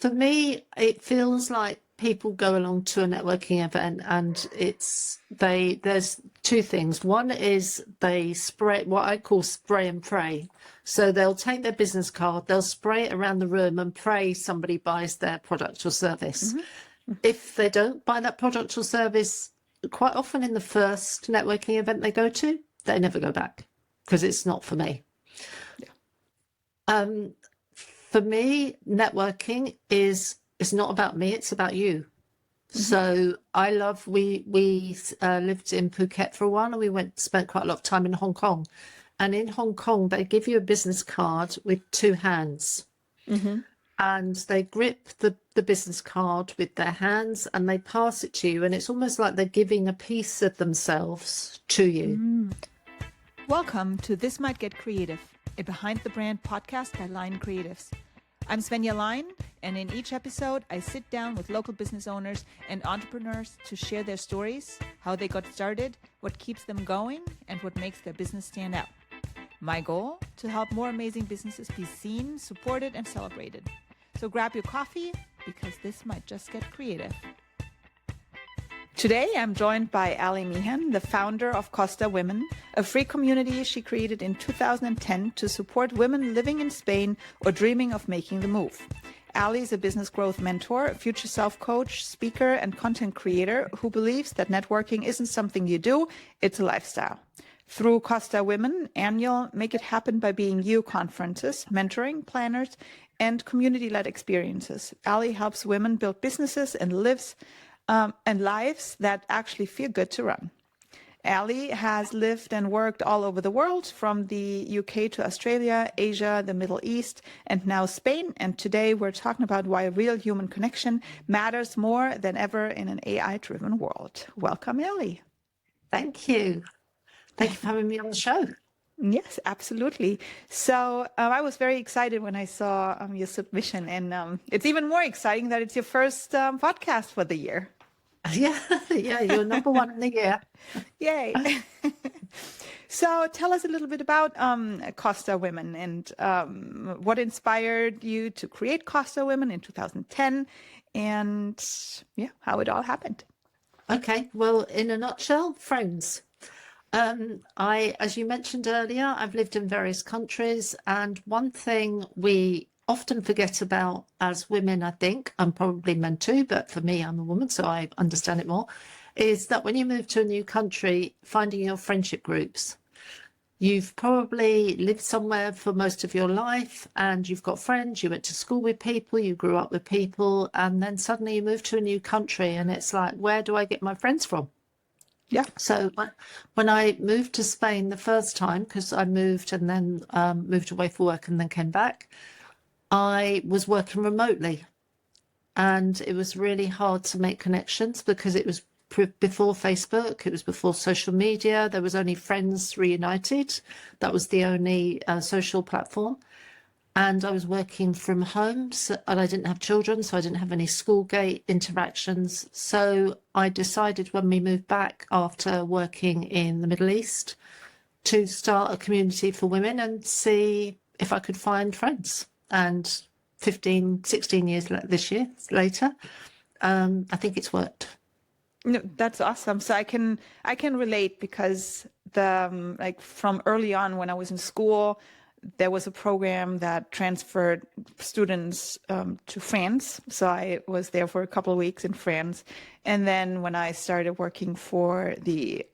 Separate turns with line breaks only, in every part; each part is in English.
For me, it feels like people go along to a networking event and there's two things. One is they spray, what I call spray and pray. So they'll take their business card, they'll spray it around the room and pray somebody buys their product or service. If they don't buy that product or service, quite often in the first networking event they go to, they never go back because it's not for me. For me, networking is not about me, it's about you. So I love, we lived in Phuket for a while and we spent quite a lot of time in Hong Kong. And in Hong Kong, they give you a business card with two hands. And they grip the business card with their hands and they pass it to you. And it's almost like they're giving a piece of themselves to you.
Welcome to This Might Get Creative, a Behind the Brand podcast by Lyon Creatives. I'm Svenja Lyon, and in each episode, I sit down with local business owners and entrepreneurs to share their stories, how they got started, what keeps them going, and what makes their business stand out. My goal? To help more amazing businesses be seen, supported, and celebrated. So grab your coffee, because this might just get creative. Today, I'm joined by Ali Meehan, the founder of Costa Women, a free community she created in 2010 to support women living in Spain or dreaming of making the move. Ali is a business growth mentor, future self coach, speaker, and content creator who believes that networking isn't something you do, it's a lifestyle. Through Costa Women, annual Make It Happen by Being You conferences, mentoring, planners, and community-led experiences, Ali helps women build businesses and lives that actually feel good to run. Ali has lived and worked all over the world, from the UK to Australia, Asia, the Middle East, and now Spain. And today we're talking about why real human connection matters more than ever in an AI-driven world. Welcome, Ali.
Thank you. Thank you for having me on the show.
Yes, absolutely. So I was very excited when I saw your submission, and it's even more exciting that it's your first podcast for the year.
Yeah, you're number one in the year.
Yay. So tell us a little bit about Costa Women and what inspired you to create Costa Women in 2010 and how it all happened.
Okay, well, in a nutshell, friends. As you mentioned earlier, I've lived in various countries, and one thing we often forget about as women, I think, and probably men too, but for me, I'm a woman, so I understand it more, is that when you move to a new country, finding your friendship groups. You've probably lived somewhere for most of your life and you've got friends, you went to school with people, you grew up with people, and then suddenly you move to a new country and it's like, where do I get my friends from?
Yeah.
So when I moved to Spain the first time, because I moved and then moved away for work and then came back, I was working remotely and it was really hard to make connections because it was before Facebook, it was before social media. There was only Friends Reunited. That was the only social platform. And I was working from home and I didn't have children, so I didn't have any school gate interactions. So I decided when we moved back after working in the Middle East to start a community for women and see if I could find friends. And 16 years this year later, I think it's worked.
No, that's awesome. So I can relate because from early on when I was in school, there was a program that transferred students to France. So I was there for a couple of weeks in France. And then when I started working for the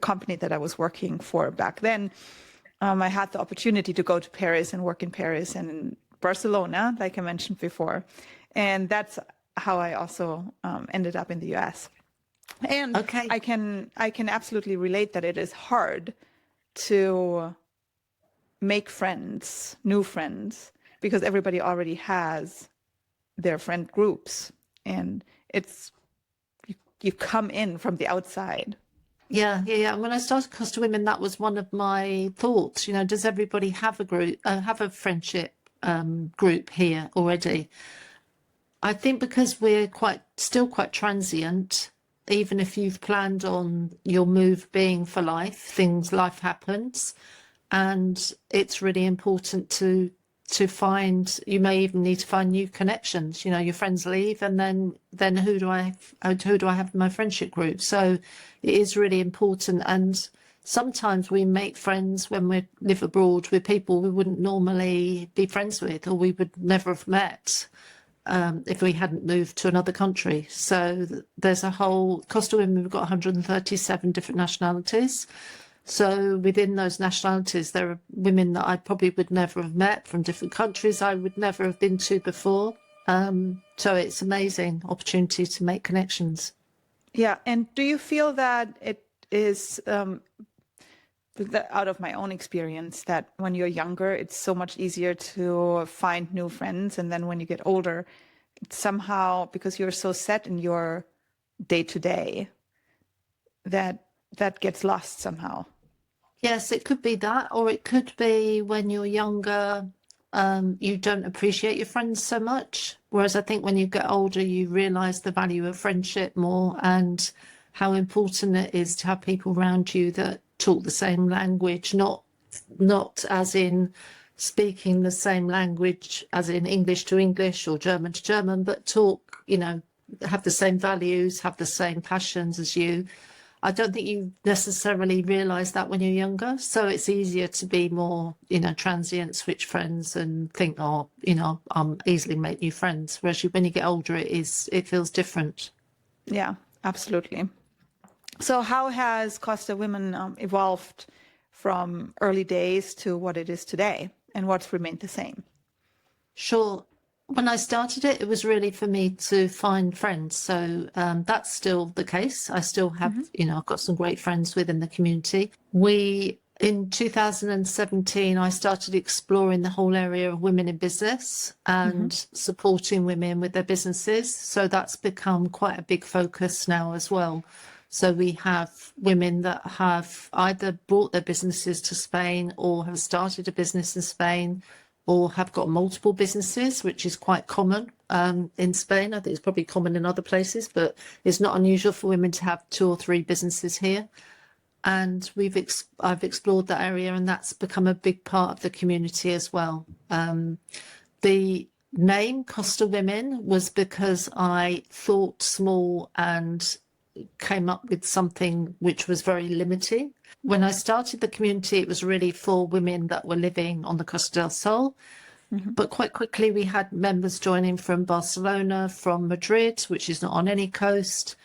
company that I was working for back then, I had the opportunity to go to Paris and work in Paris and in Barcelona, like I mentioned before. And that's how I also ended up in the US. And
okay.
I can absolutely relate that it is hard to make friends, new friends, because everybody already has their friend groups, and it's you come in from the outside.
Yeah. When I started Costa Women, that was one of my thoughts. You know, does everybody have a group, have a friendship group here already? I think because we're still quite transient. Even if you've planned on your move being for life, life happens. And it's really important to you may even need to find new connections. Your friends leave, and then who do I have in my friendship group? So it is really important. And sometimes we make friends when we live abroad with people we wouldn't normally be friends with, or we would never have met if we hadn't moved to another country. So there's a whole Costa Women, we've got 137 different nationalities. So within those nationalities, there are women that I probably would never have met from different countries I would never have been to before. So it's amazing opportunity to make connections.
Yeah. And do you feel that it is, out of my own experience, that when you're younger, it's so much easier to find new friends. And then when you get older, it's somehow, because you're so set in your day to day, that gets lost somehow.
Yes, it could be that, or it could be when you're younger, you don't appreciate your friends so much. Whereas I think when you get older, you realise the value of friendship more, and how important it is to have people around you that talk the same language, not as in speaking the same language as in English to English or German to German, but talk, have the same values, have the same passions as you. I don't think you necessarily realise that when you're younger. So it's easier to be more, transient, switch friends and think, easily make new friends. Whereas when you get older, it feels different.
Yeah, absolutely. So how has Costa Women evolved from early days to what it is today, and what's remained the same?
Sure. When I started it, it was really for me to find friends. So that's still the case. I still have, I've got some great friends within the community. In 2017, I started exploring the whole area of women in business and supporting women with their businesses. So that's become quite a big focus now as well. So we have women that have either brought their businesses to Spain or have started a business in Spain, or have got multiple businesses, which is quite common in Spain. I think it's probably common in other places, but it's not unusual for women to have 2 or 3 businesses here. And I've explored that area, and that's become a big part of the community as well. The name Costa Women was because I thought small and came up with something which was very limiting. When I started the community, it was really for women that were living on the Costa del Sol. But quite quickly, we had members joining from Barcelona, from Madrid, which is not on any coast,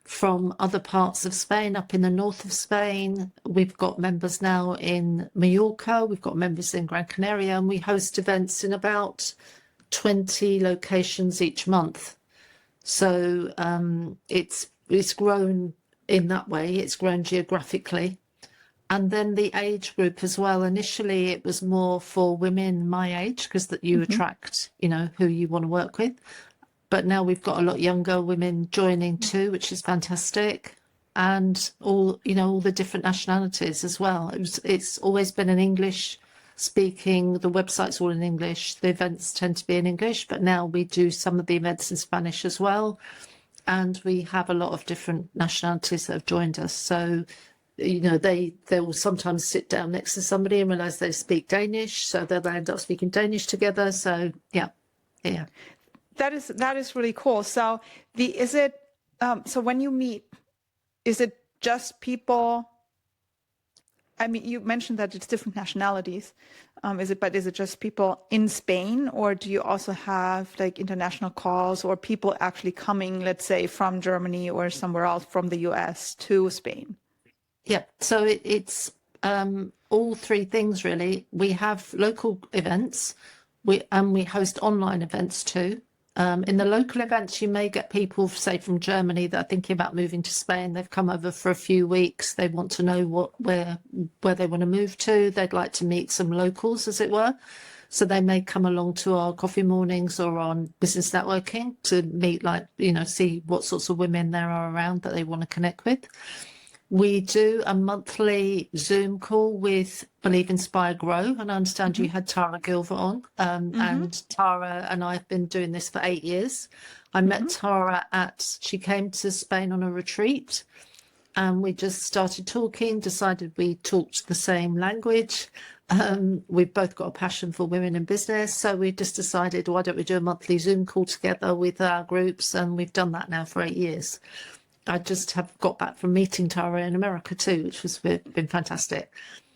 from other parts of Spain, up in the north of Spain. We've got members now in Mallorca. We've got members in Gran Canaria, and we host events in about 20 locations each month. So it's grown in that way. It's grown geographically. And then the age group as well. Initially, it was more for women my age, because that you attract, who you want to work with. But now we've got a lot younger women joining too, which is fantastic. And all the different nationalities as well. It's always been an English speaking. The website's all in English. The events tend to be in English, but now we do some of the events in Spanish as well. And we have a lot of different nationalities that have joined us. So, they will sometimes sit down next to somebody and realize they speak Danish, so they'll end up speaking Danish together. So yeah.
That is really cool. So so when you meet, is it just people? I mean, you mentioned that it's different nationalities. Is it just people in Spain, or do you also have like international calls, or people actually coming, let's say, from Germany or somewhere else, from the US to Spain?
Yeah, so it's all 3 things really. We have local events, we host online events too. In the local events, you may get people, say, from Germany that are thinking about moving to Spain. They've come over for a few weeks. They want to know where they want to move to. They'd like to meet some locals, as it were. So they may come along to our coffee mornings or on business networking to meet, see what sorts of women there are around that they want to connect with. We do a monthly Zoom call with Believe, Inspire, Grow. And I understand you had Tara Gilver on. And Tara and I have been doing this for 8 years. I met Tara she came to Spain on a retreat. and we just started talking, decided we talked the same language. We've both got a passion for women in business. So we just decided, why don't we do a monthly Zoom call together with our groups? And we've done that now for 8 years. I just have got back from meeting Tara in America too, which has been fantastic.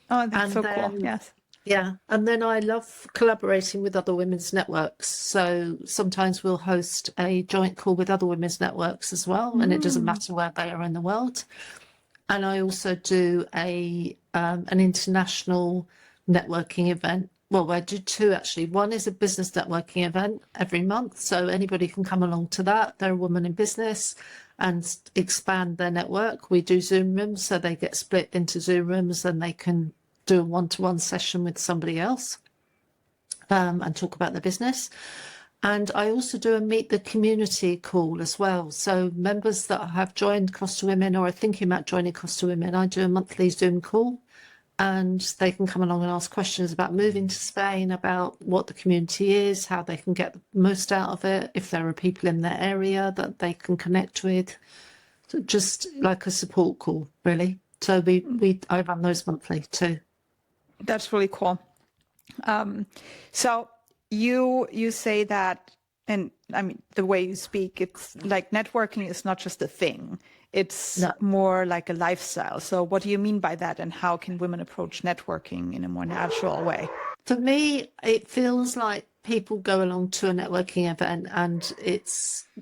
Oh, that's
And
so
then,
cool. Yes.
yeah. And then I love collaborating with other women's networks. So sometimes we'll host a joint call with other women's networks as well. And it doesn't matter where they are in the world. And I also do an international networking event. Well, I do two actually. One is a business networking event every month. So anybody can come along to that. They're a woman in business and expand their network. We do Zoom rooms, so they get split into Zoom rooms and they can do a one-to-one session with somebody else and talk about their business. And I also do a meet the community call as well. So members that have joined Costa Women or are thinking about joining Costa Women, I do a monthly Zoom call and they can come along and ask questions about moving to Spain, about what the community is, how they can get the most out of it, if there are people in their area that they can connect with. So just like a support call, really. So I run those monthly too.
That's really cool. So you say that, and I mean, the way you speak, it's like networking is not just a thing. It's more like a lifestyle. So what do you mean by that? And how can women approach networking in a more natural way?
For me, it feels like people go along to a networking event and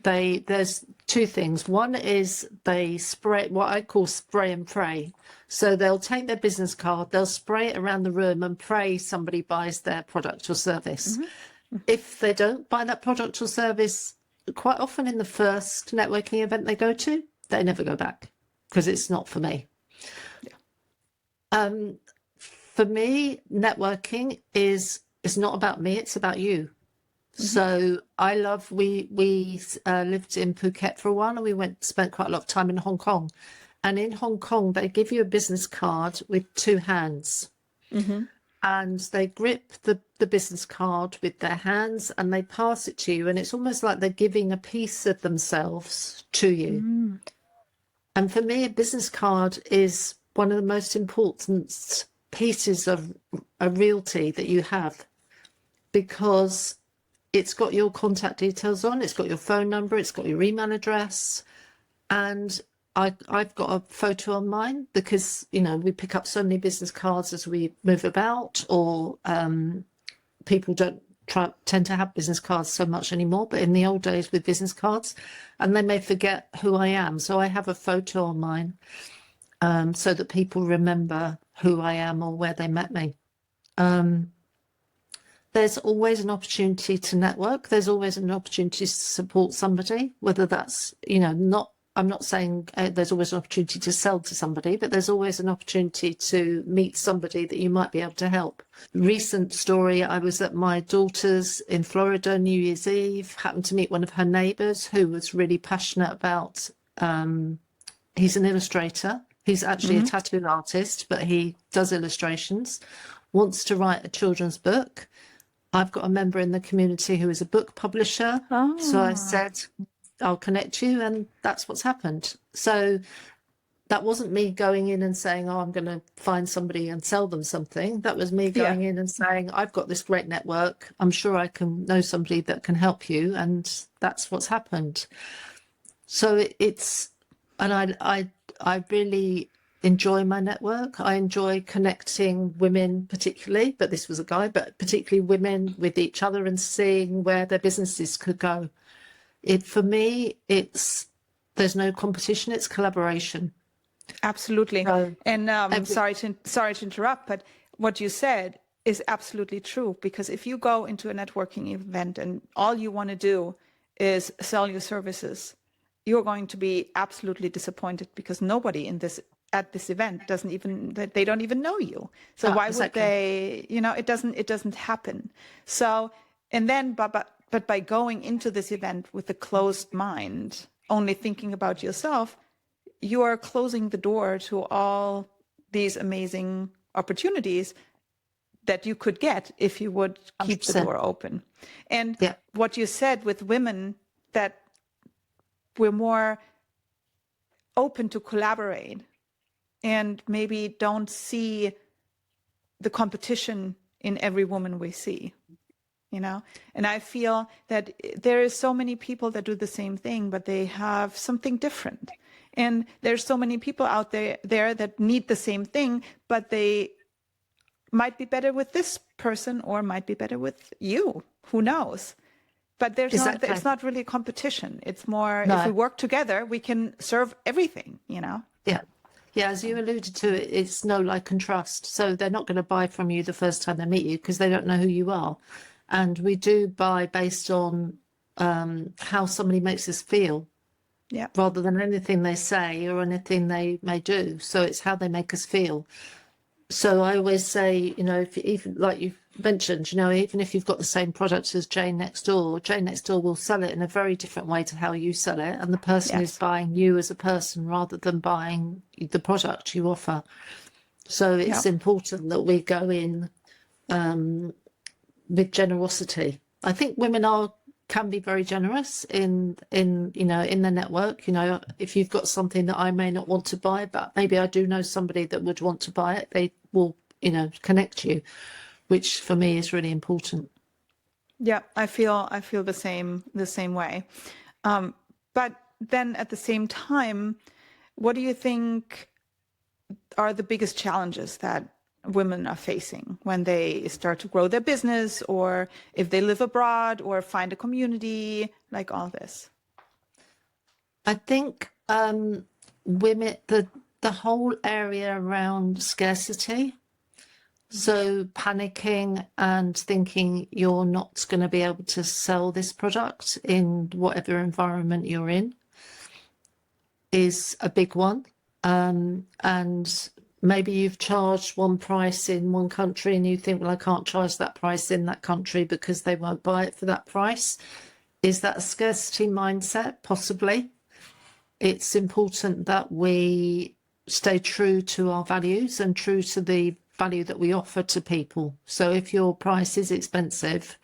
there's two things. One is they spray, what I call spray and pray. So they'll take their business card, they'll spray it around the room and pray somebody buys their product or service. If they don't buy that product or service, quite often in the first networking event they go to, they never go back because it's not for me. For me, networking is not about me, it's about you. So I love, we lived in Phuket for a while and we spent quite a lot of time in Hong Kong. And in Hong Kong, they give you a business card with two hands. And they grip the business card with their hands and they pass it to you. And it's almost like they're giving a piece of themselves to you. And for me, a business card is one of the most important pieces of a realty that you have, because it's got your contact details on, it's got your phone number, it's got your email address. And I've got a photo on mine because, you know, we pick up so many business cards as we move about, or people don't tend to have business cards so much anymore, but in the old days with business cards, and they may forget who I am. So I have a photo on mine so that people remember who I am or where they met me. There's always an opportunity to network. There's always an opportunity to support somebody, whether that's, you know, I'm not saying there's always an opportunity to sell to somebody, but there's always an opportunity to meet somebody that you might be able to help. Recent story, I was at my daughter's in Florida, New Year's Eve, happened to meet one of her neighbours who was really passionate about, he's an illustrator. He's actually a tattoo artist, but he does illustrations, wants to write a children's book. I've got a member in the community who is a book publisher. So I said, I'll connect you, and that's what's happened. So that wasn't me going in and saying, oh, I'm going to find somebody and sell them something. That was me going in and saying, I've got this great network. I'm sure I can know somebody that can help you. And that's what's happened. So and I really enjoy my network. I enjoy connecting women particularly, but this was a guy, but particularly women with each other and seeing where their businesses could go. For me, there's no competition, it's collaboration.
Absolutely. And sorry to interrupt, but what you said is absolutely true, because if you go into a networking event and all you want to do is sell your services, you're going to be absolutely disappointed, because nobody at this event they don't even know you. So why would they, you know, it doesn't happen. So, and then, but by going into this event with a closed mind, only thinking about yourself, you are closing the door to all these amazing opportunities that you could get if you would keep 100%. The door open. And what you said with women, that we're more open to collaborate and maybe don't see the competition in every woman we see, you know? And I feel that there is so many people that do the same thing, but they have something different. And there's so many people out there that need the same thing, but they might be better with this person or might be better with you. Who knows? But
Exactly.
it's not really a competition. It's more,
No.
if we work together, we can serve everything, you know?
Yeah. Yeah, as you alluded to, it's know, like, and trust. So they're not going to buy from you the first time they meet you because they don't know who you are. And we do buy based on how somebody makes us feel,
Yeah.
rather than anything they say or anything they may do. So it's how they make us feel. So I always say, you know, if even like you've mentioned, you know, even if you've got the same product as Jane next door will sell it in a very different way to how you sell it. And the person is
Yes.
buying you as a person rather than buying the product you offer. So it's important that we go in with generosity. I think women can be very generous in you know, in the network. You know, if you've got something that I may not want to buy, but maybe I do know somebody that would want to buy it, they will, you know, connect you, which for me is really important.
Yeah, I feel the same way. But then at the same time, what do you think are the biggest challenges that women are facing when they start to grow their business, or if they live abroad or find a community, like all this?
I think women, the whole area around scarcity. So panicking and thinking you're not going to be able to sell this product in whatever environment you're in is a big one. And maybe you've charged one price in one country and you think, well, I can't charge that price in that country because they won't buy it for that price. Is that a scarcity mindset? Possibly. It's important that we stay true to our values and true to the value that we offer to people. So if your price is expensive,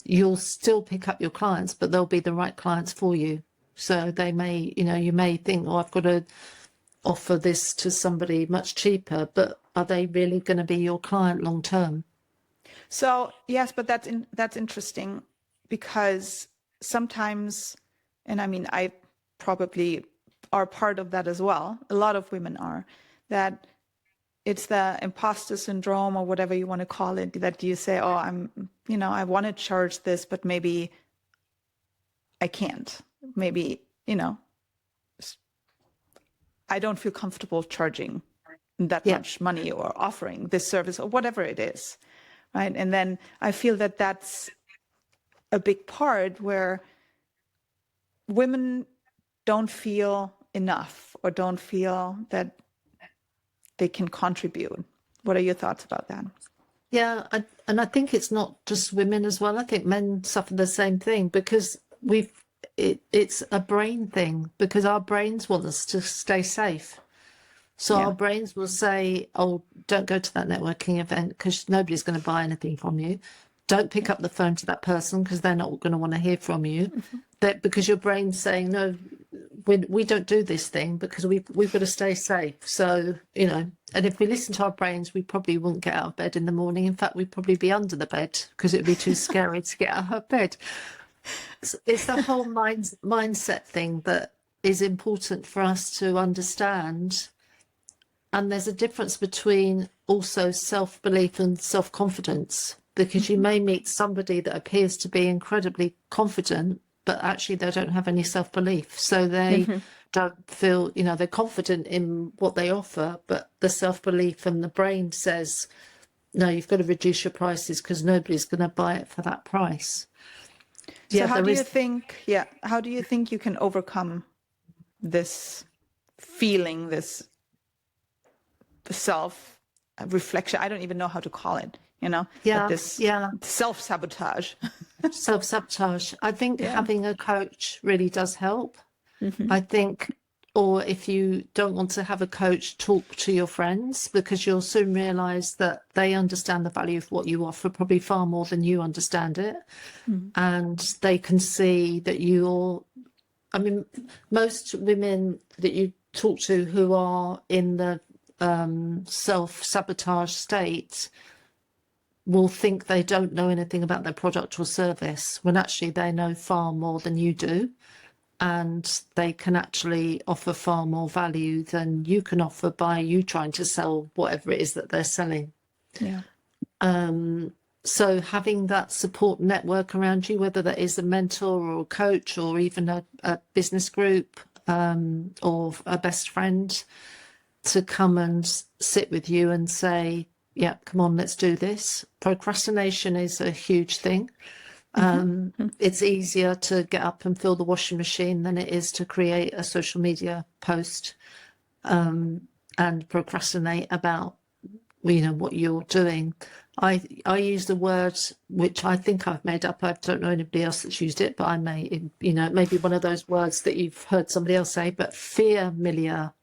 you'll still pick up your clients, but they'll be the right clients for you. So they may, you know, you may think, oh, I've got to offer this to somebody much cheaper, but are they really going to be your client long term?
So yes, but that's interesting, because sometimes, and I mean, I probably are part of that as well. A lot of women are, that it's the imposter syndrome or whatever you want to call it, that you say, oh, I want to charge this, but maybe I can't. Maybe, I don't feel comfortable charging that much money or offering this service or whatever it is. Right. And then I feel that that's a big part where women don't feel enough or don't feel that they can contribute. What are your thoughts about that?
Yeah, and I think it's not just women as well. I think men suffer the same thing because it's a brain thing, because our brains want us to stay safe. So our brains will say, oh, don't go to that networking event because nobody's going to buy anything from you. Don't pick up the phone to that person because they're not going to want to hear from you. Because your brain's saying, no, we don't do this thing because we've got to stay safe. So, and if we listen to our brains, we probably wouldn't get out of bed in the morning. In fact, we'd probably be under the bed because it'd be too scary to get out of bed. It's the whole mindset thing that is important for us to understand. And there's a difference between also self-belief and self-confidence, because you may meet somebody that appears to be incredibly confident, but actually they don't have any self-belief. So they don't feel, they're confident in what they offer, but the self-belief and the brain says, no, you've got to reduce your prices because nobody's going to buy it for that price.
So how do you think you can overcome this feeling, this self-reflection? I don't even know how to call it, self-sabotage.
Self-sabotage. I think having a coach really does help. I think, or if you don't want to have a coach, talk to your friends, because you'll soon realize that they understand the value of what you offer probably far more than you understand it. And they can see that most women that you talk to who are in the self-sabotage state will think they don't know anything about their product or service, when actually they know far more than you do, and they can actually offer far more value than you can offer by you trying to sell whatever it is that they're selling.
Yeah.
So having that support network around you, whether that is a mentor or a coach or even a business group, or a best friend, to come and sit with you and say, yeah, come on, let's do this. Procrastination is a huge thing. It's easier to get up and fill the washing machine than it is to create a social media post, and procrastinate about, you know, what you're doing. I use the word, which I think I've made up. I don't know anybody else that's used it, but I may, you know, it may be one of those words that you've heard somebody else say, but familiar.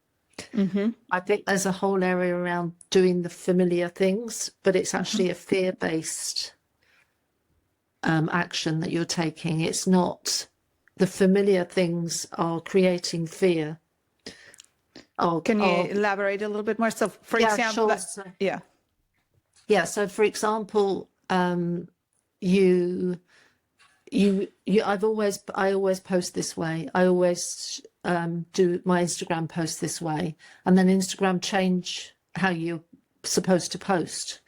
I think there's a whole area around doing the familiar things, but it's actually a fear-based action that you're taking. It's not, the familiar things are creating fear.
Can you elaborate a little bit more? So, for example,
sure. So for example, I always post this way. I always do my Instagram post this way, and then Instagram change how you're supposed to post.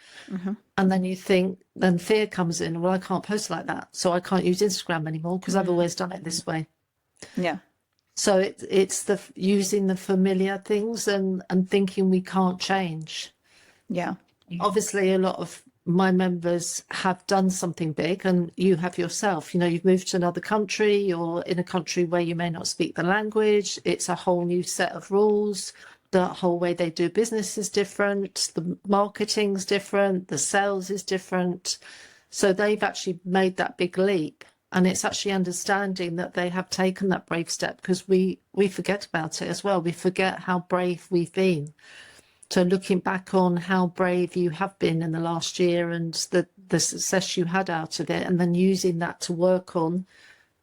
And then you think, then fear comes in. Well, I can't post like that, so I can't use Instagram anymore because I've always done it this way.
Yeah.
So it's the using the familiar things and thinking we can't change.
Yeah.
Obviously, a lot of my members have done something big, and you have yourself. You know, you've moved to another country, or in a country where you may not speak the language. It's a whole new set of rules. The whole way they do business is different. The marketing's different. The sales is different. So they've actually made that big leap. And it's actually understanding that they have taken that brave step, because we forget about it as well. We forget how brave we've been. So looking back on how brave you have been in the last year and the success you had out of it, and then using that to work on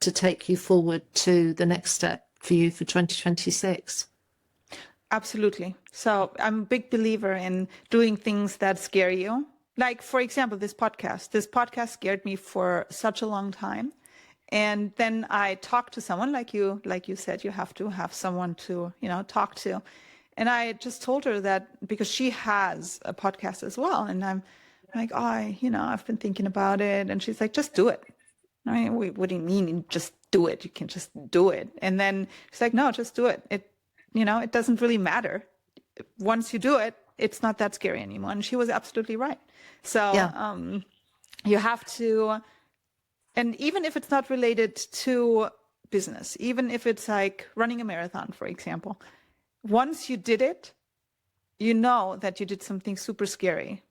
to take you forward to the next step for you for 2026.
Absolutely. So I'm a big believer in doing things that scare you. Like, for example, this podcast. This podcast scared me for such a long time. And then I talked to someone like you said, you have to have someone to, you know, talk to. And I just told her that because she has a podcast as well. And I'm like, I've been thinking about it. And she's like, just do it. I mean, what do you mean? Just do it. You can just do it. And then she's like, no, just do it. It doesn't really matter. Once you do it, it's not that scary anymore. And she was absolutely right. So you have to, and even if it's not related to business, even if it's like running a marathon, for example, once you did it, you know that you did something super scary,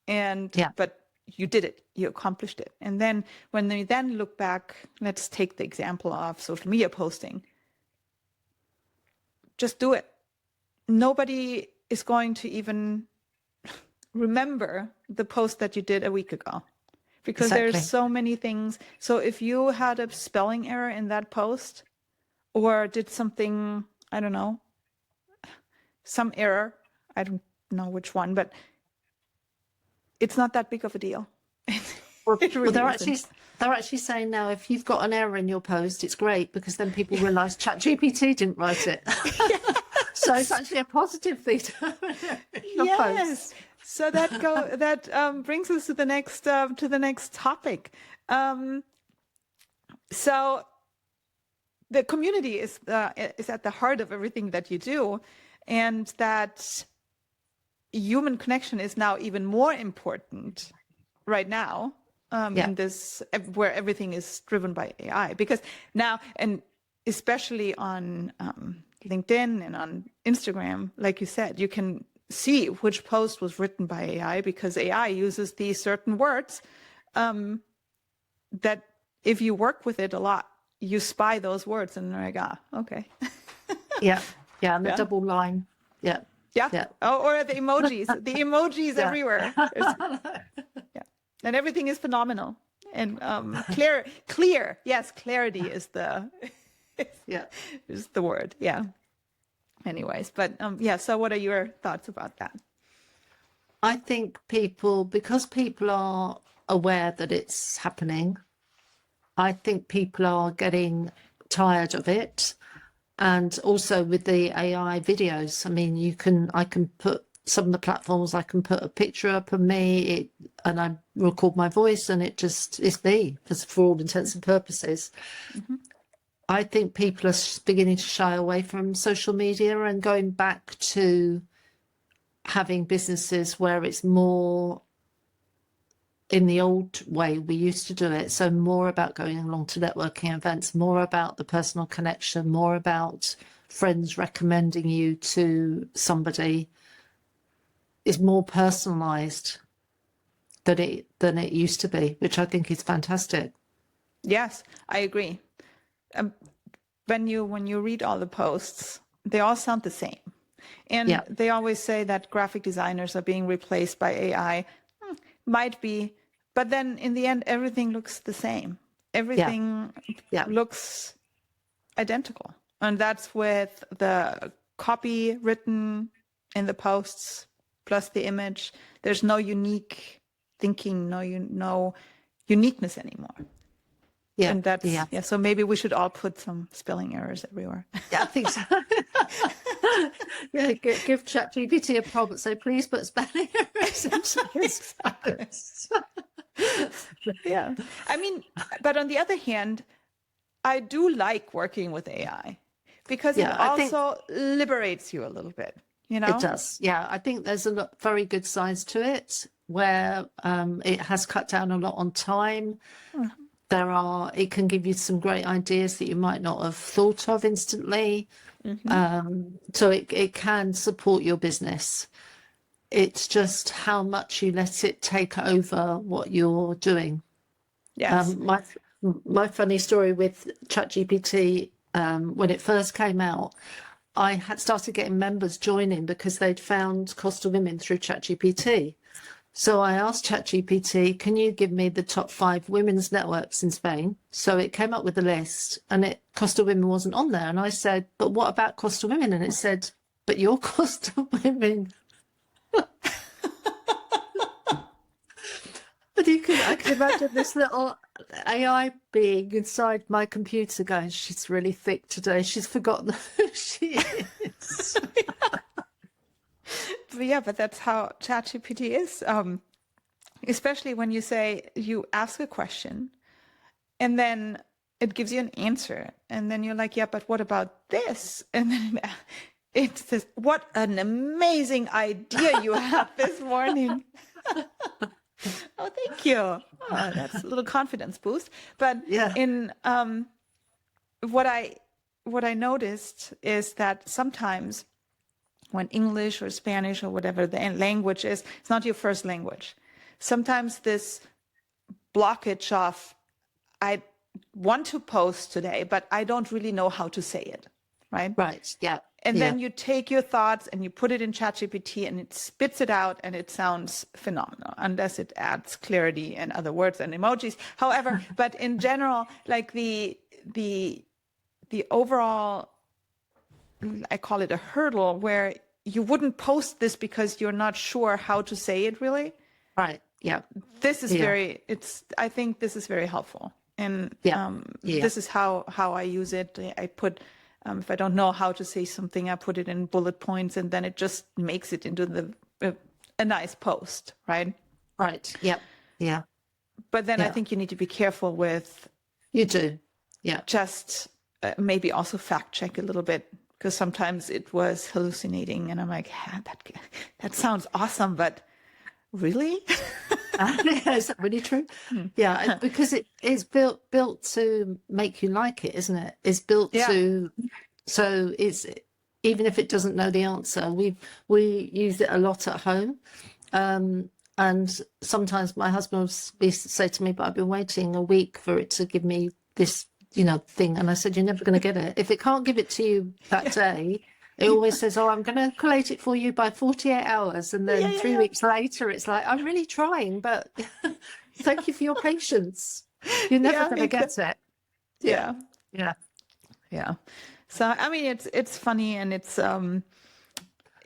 but you did it, you accomplished it. And then when you then look back, let's take the example of social media posting. Just do it. Nobody is going to even remember the post that you did a week ago, because there's so many things. So if you had a spelling error in that post, or did something, I don't know, some error, I don't know which one, but it's not that big of a deal.
They're actually saying now, if you've got an error in your post, it's great, because then people realise ChatGPT didn't write it. So it's actually a positive thing to post.
So that brings us to the next topic. So the community is at the heart of everything that you do, and that human connection is now even more important right now. In this, where everything is driven by AI, because now, and especially on LinkedIn and on Instagram, like you said, you can see which post was written by AI, because AI uses these certain words that if you work with it a lot, you spy those words and you're like, okay.
And the double line. Yeah.
Oh, or the emojis everywhere. And everything is phenomenal and clear. Yes, clarity is the is the word. Yeah. anyways, but yeah, so what are your thoughts about that?
I think because people are aware that it's happening, I think people are getting tired of it. And also with the AI videos, I mean, I can put some of the platforms, I can put a picture up of me and I record my voice and it's me for all intents and purposes.
Mm-hmm.
I think people are beginning to shy away from social media and going back to having businesses where it's more in the old way we used to do it. So more about going along to networking events, more about the personal connection, more about friends recommending you to somebody, is more personalized than it used to be, which I think is fantastic.
Yes, I agree. When you read all the posts, they all sound the same. And
Yeah.
they always say that graphic designers are being replaced by AI. Might be, but then in the end, everything looks the same. Everything
Yeah.
looks identical. And that's with the copy written in the posts plus the image. There's no unique thinking, no uniqueness anymore.
Yeah.
And that's,
Yeah.
yeah, so maybe we should all put some spelling errors everywhere.
Yeah, I think so. Yeah, give ChatGPT a prompt. So please put spelling errors into this post.
Yeah. I mean, but on the other hand, I do like working with AI because it
I think
also liberates you a little bit, you
it
know?
does. Yeah, I think there's very good sides to it where it has cut down a lot on time. It can give you some great ideas that you might not have thought of instantly. So it can support your business. It's just how much you let it take over what you're doing.
Yes.
My funny story with ChatGPT, when it first came out, I had started getting members joining because they'd found Costa Women through ChatGPT. So I asked ChatGPT, can you give me the top 5 women's networks in Spain? So it came up with a list and Costa Women wasn't on there. And I said, but what about Costa Women? And it said, but you're Costa Women. But I can imagine this little AI being inside my computer going, she's really thick today. She's forgotten who she is.
Yeah, but that's how ChatGPT is. Especially when you ask a question and then it gives you an answer. And then you're like, yeah, but what about this? And then it says, what an amazing idea you had this morning. Oh, thank you. Oh, that's a little confidence boost. But
Yeah.
in what I noticed is that sometimes when English or Spanish or whatever the language is, it's not your first language. Sometimes this blockage of I want to post today, but I don't really know how to say it, right?
Right. Yeah.
And then you take your thoughts and you put it in ChatGPT and it spits it out and it sounds phenomenal, unless it adds clarity and other words and emojis. However, but in general, like the overall, I call it a hurdle where you wouldn't post this because you're not sure how to say it really.
Right. Yeah.
This is I think this is very helpful. And this is how I use it. I put, if I don't know how to say something, I put it in bullet points and then it just makes it into a nice post, right?
Right. Yeah. Yeah.
But then I think you need to be careful with.
You do. Yeah.
Just maybe also fact check a little bit because sometimes it was hallucinating and I'm like, that sounds awesome, but really?
Is that really true? Yeah, because it is built to make you like it, isn't it? It's built to, so it's, even if it doesn't know the answer, we use it a lot at home. And sometimes my husband will say to me, but I've been waiting a week for it to give me this, thing. And I said, you're never going to get it. If it can't give it to you that day, it always says, oh, I'm going to collate it for you by 48 hours. And then 3 weeks later, it's like, I'm really trying, but thank you for your patience. You're never going to get it.
Yeah.
Yeah.
Yeah. So I mean, it's funny, and it's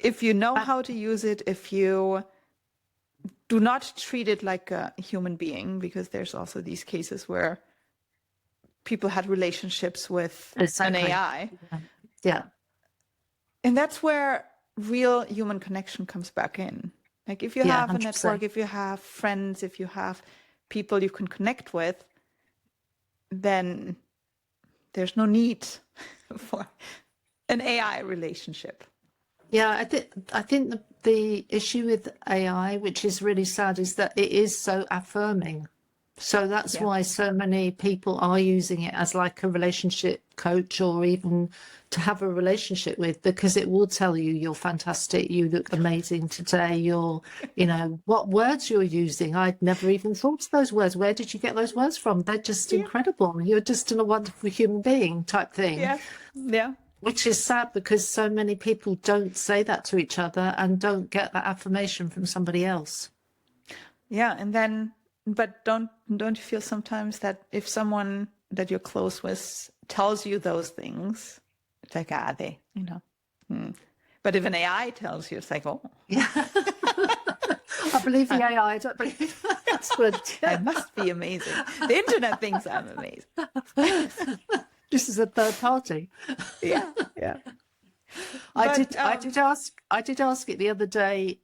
if you know how to use it, if you do not treat it like a human being, because there's also these cases where people had relationships with an
Exactly.
AI.
Yeah.
And that's where real human connection comes back in. Like if you
Yeah,
have a
100%.
network, if you have friends, if you have people you can connect with, then there's no need for an AI relationship.
Yeah, I think the issue with AI, which is really sad, is that it is so affirming. So that's
Yeah.
why so many people are using it as like a relationship coach or even to have a relationship with, because it will tell you you're fantastic, you look amazing today, what words you're using. I'd never even thought of those words. Where did you get those words from? They're just incredible. You're just a wonderful human being type thing.
Yeah. Yeah.
Which is sad because so many people don't say that to each other and don't get that affirmation from somebody else.
Yeah. And then, but don't you feel sometimes that if someone that you're close with tells you those things, it's like, But if an AI tells you, it's like, oh.
Yeah. I believe the AI. I don't believe that's good.
That must be amazing. The internet thinks I'm amazing.
This is a third party.
Yeah, yeah.
I did ask it the other day,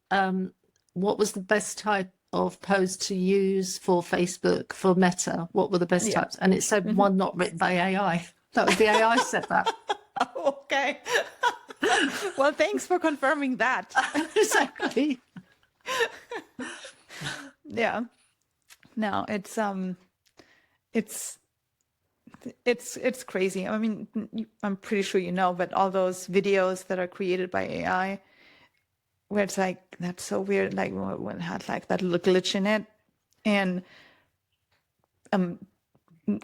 what was the best type of post to use for Facebook, for Meta? What were the best types? And it said one not written by AI. That was the AI said that.
Okay. Well, thanks for confirming that.
Exactly.
Yeah. No, it's crazy. I mean, I'm pretty sure you know, but all those videos that are created by AI, where it's like, that's so weird, like when it had like that little glitch in it, and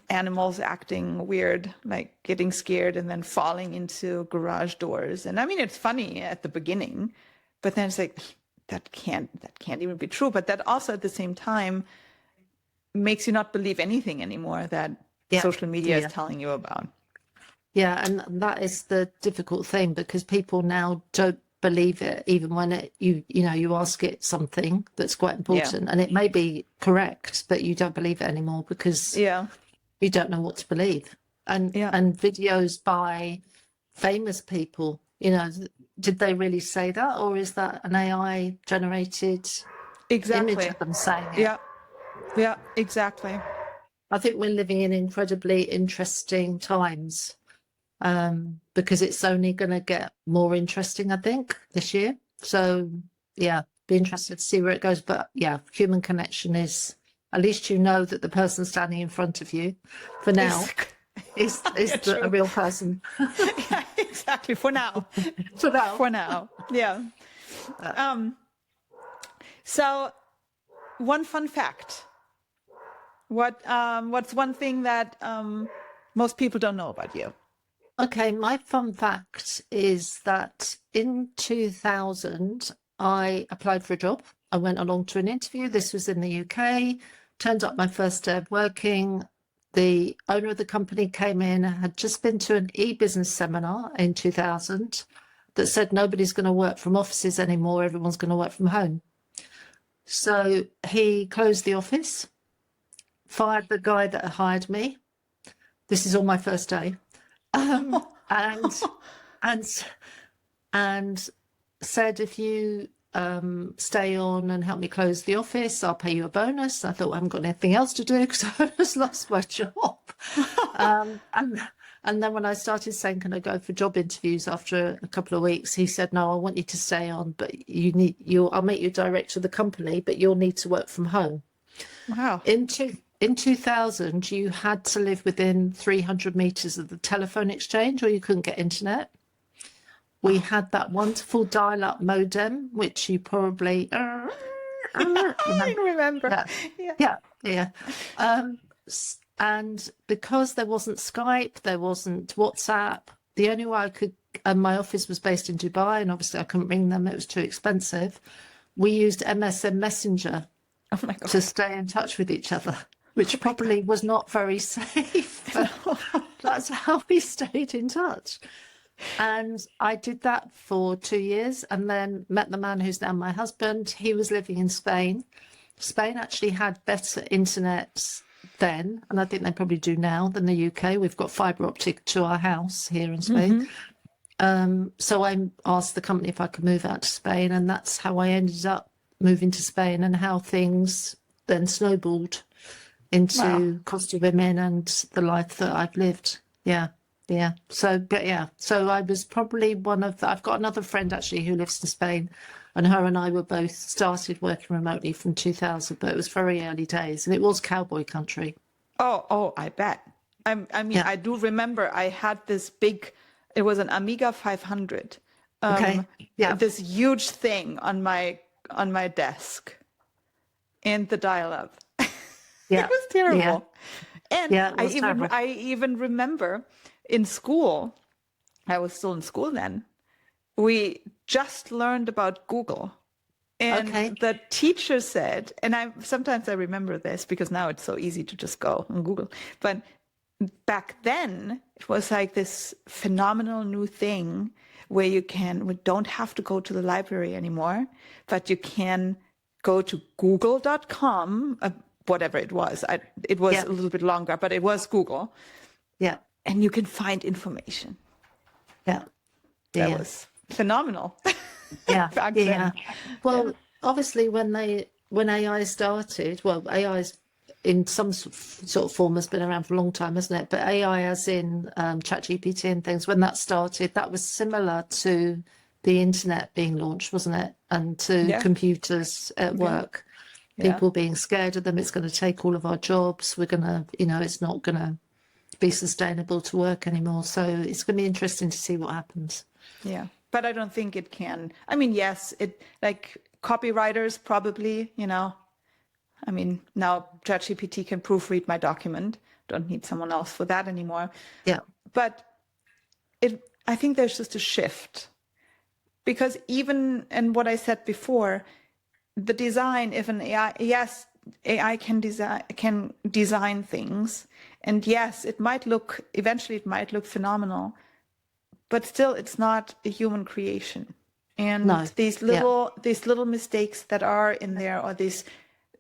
animals acting weird, like getting scared and then falling into garage doors. And I mean, it's funny at the beginning, but then it's like, that can't even be true. But that also at the same time makes you not believe anything anymore that social media is telling you about.
Yeah, and that is the difficult thing, because people now don't believe it, even when you ask it something that's quite important, and it may be correct, but you don't believe it anymore because you don't know what to believe. And videos by famous people, did they really say that, or is that an AI generated image of them saying it?
Yeah, exactly.
I think we're living in incredibly interesting times, because it's only going to get more interesting, I think, this year. So, yeah, be interested to see where it goes. But yeah, human connection is, at least you know that the person standing in front of you for now is a real person.
Yeah, exactly. For now. For now. Yeah. So one fun fact. What's one thing that most people don't know about you?
Okay, my fun fact is that in 2000, I applied for a job. I went along to an interview. This was in the UK. Turned up my first day of working. The owner of the company came in, had just been to an e-business seminar in 2000 that said nobody's going to work from offices anymore. Everyone's going to work from home. So he closed the office, fired the guy that hired me. This is on my first day. And said, if you stay on and help me close the office, I'll pay you a bonus. I thought, I haven't got anything else to do because I just lost my job. And then when I started saying, can I go for job interviews after a couple of weeks, he said, no, I want you to stay on, but I'll make you director of the company, but you'll need to work from home.
Wow.
In 2000, you had to live within 300 meters of the telephone exchange, or you couldn't get internet. We had that wonderful dial-up modem, which you probably
remember.
Yeah. And because there wasn't Skype, there wasn't WhatsApp, the only way I could, and my office was based in Dubai, and obviously I couldn't ring them, it was too expensive. We used MSN Messenger to stay in touch with each other. which probably was not very safe. But that's how we stayed in touch. And I did that for 2 years and then met the man who's now my husband. He was living in Spain. Spain actually had better internet then, and I think they probably do now, than the UK. We've got fibre optic to our house here in Spain. So I asked the company if I could move out to Spain, and that's how I ended up moving to Spain, and how things then snowballed into Costa Women and the life that I've lived. Yeah. So I was probably I've got another friend actually who lives in Spain, and her and I were both started working remotely from 2000, but it was very early days and it was cowboy country.
Oh, I bet. I do remember I had this big, it was an Amiga 500. This huge thing on my desk and the dial-up. It was terrible. And I even remember in school, I was still in school then, we just learned about Google. And the teacher said, and sometimes I remember this because now it's so easy to just go on Google. But back then, it was like this phenomenal new thing where we don't have to go to the library anymore, but you can go to google.com, whatever it was. It was a little bit longer, but it was Google.
Yeah.
And you can find information.
Yeah.
That was phenomenal.
Back then. Well, obviously when AI started, AI's in some sort of form has been around for a long time, hasn't it? But AI as in ChatGPT and things, when that started, that was similar to the internet being launched, wasn't it? And to computers at work. People being scared of them, it's going to take all of our jobs. We're going to, it's not going to be sustainable to work anymore. So it's going to be interesting to see what happens.
Yeah, but I don't think it can. I mean, yes, like copywriters probably, now ChatGPT can proofread my document. Don't need someone else for that anymore.
Yeah.
But I think there's just a shift. Because and what I said before, the design, if an AI can design things, and yes, eventually it might look phenomenal, but still it's not a human creation. And these little mistakes that are in there, or these,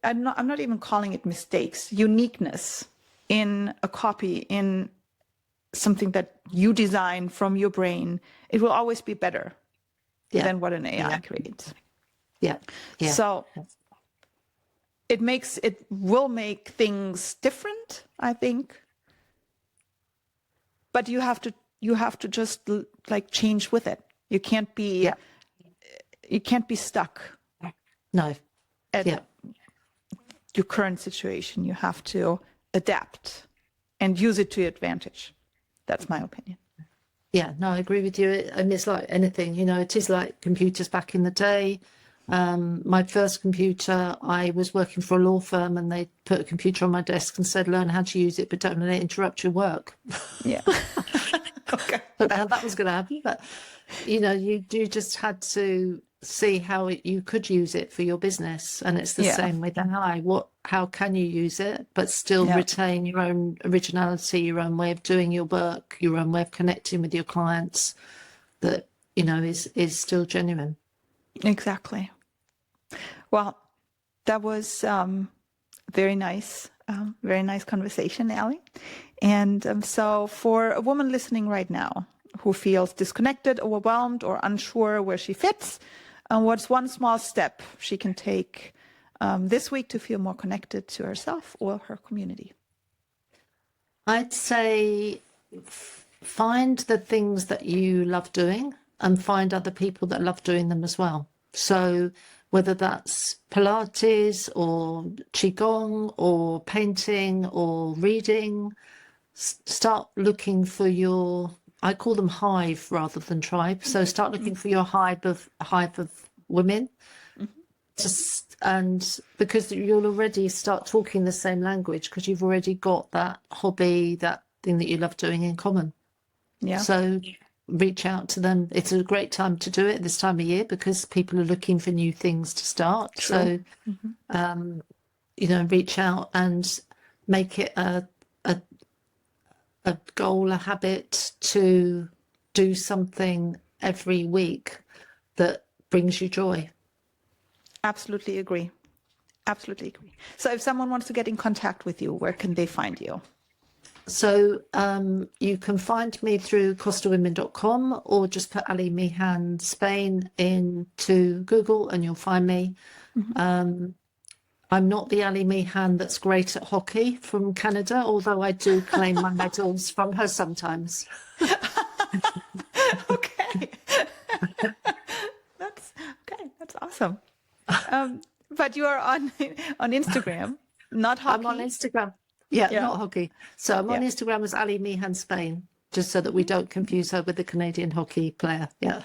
I'm not even calling it mistakes, uniqueness in a copy, in something that you design from your brain, it will always be better than what an AI creates.
Yeah.
So it will make things different, I think. But you have to just like change with it. You can't be stuck.
No.
At your current situation. You have to adapt and use it to your advantage. That's my opinion.
Yeah, no, I agree with you. And it's like anything, it is like computers back in the day. My first computer, I was working for a law firm and they put a computer on my desk and said, learn how to use it, but don't let it interrupt your work.
Yeah.
Okay. I don't know how that was going to happen, but you just had to see how you could use it for your business. And it's the same with AI. How can you use it, but still retain your own originality, your own way of doing your work, your own way of connecting with your clients that, is still genuine.
Exactly. Well, that was very nice conversation, Ali. And so for a woman listening right now who feels disconnected, overwhelmed, or unsure where she fits, what's one small step she can take this week to feel more connected to herself or her community?
I'd say find the things that you love doing and find other people that love doing them as well. So whether that's Pilates or Qigong or painting or reading, start looking for I call them hive rather than tribe. So start looking for your hive of women. And because you'll already start talking the same language because you've already got that hobby, that thing that you love doing in common.
Yeah.
So reach out to them. It's a great time to do it this time of year because people are looking for new things to start. True. So, reach out and make it a goal, a habit to do something every week that brings you joy.
Absolutely agree. Absolutely agree. So if someone wants to get in contact with you, where can they find you?
So you can find me through costawomen.com, or just put Ali Meehan Spain into Google and you'll find me. I'm not the Ali Meehan that's great at hockey from Canada, although I do claim my medals from her sometimes.
Okay. That's awesome. But you are on Instagram, not hockey.
I'm on Instagram. Yeah, not hockey. So I'm on Instagram as Ali Meehan Spain, just so that we don't confuse her with the Canadian hockey player. Yeah.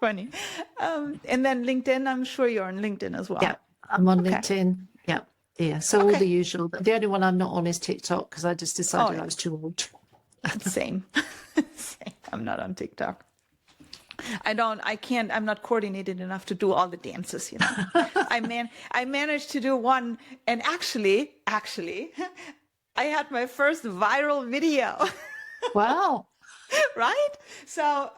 Funny. And then LinkedIn, I'm sure you're on LinkedIn as well.
Yeah, I'm on LinkedIn. Yeah. Yeah. So all the usual. But the only one I'm not on is TikTok, because I just decided I was too old.
Same. Same. I'm not on TikTok. I'm not coordinated enough to do all the dances, you know. I managed to do one, and actually, I had my first viral video.
Wow.
Right? So,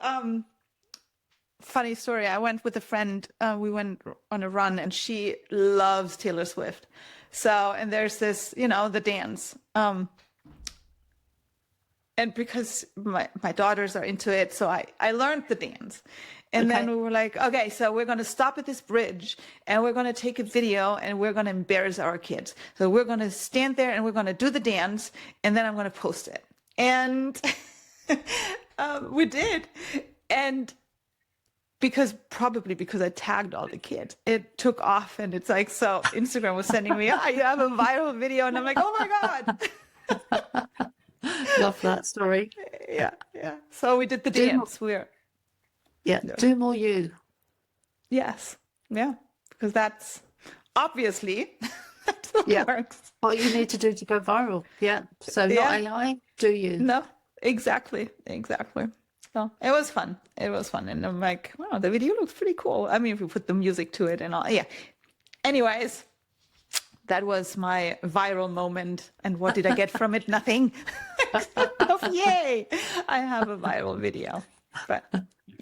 funny story. I went with a friend. We went on a run, and she loves Taylor Swift. So, and there's this, you know, the dance. And because my daughters are into it, so I learned the dance. And then we were like, okay, so we're going to stop at this bridge and we're going to take a video and we're going to embarrass our kids. So we're going to stand there and we're going to do the dance and then I'm going to post it. And we did. And probably because I tagged all the kids, it took off. And it's like, so Instagram was sending me, you have a viral video. And I'm like, oh my God.
Love that story.
Yeah. So we did the dance.
Do more you.
Yes. Yeah. Because that's obviously that's what works.
What you need to do to go viral. Yeah. So not AI, do you?
No, exactly. So it was fun. And I'm like, wow, the video looks pretty cool. I mean, if you put the music to it and all. Yeah. Anyways, that was my viral moment. And what did I get from it? Nothing. Yay! I have a viral video. But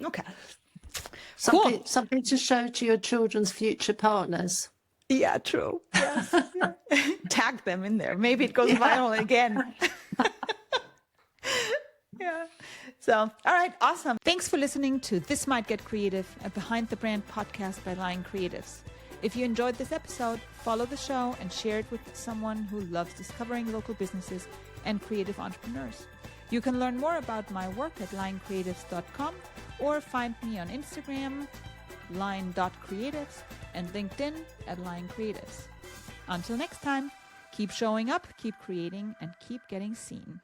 okay.
Something to show to your children's future partners.
Yeah, true. Yes. Tag them in there. Maybe it goes viral again. Yeah. So, all right, awesome. Thanks for listening to This Might Get Creative, a Behind the Brand podcast by Lyon Creatives. If you enjoyed this episode, follow the show and share it with someone who loves discovering local businesses and creative entrepreneurs. You can learn more about my work at lioncreatives.com or find me on Instagram, lion.creatives, and LinkedIn at Lyon Creatives. Until next time, keep showing up, keep creating, and keep getting seen.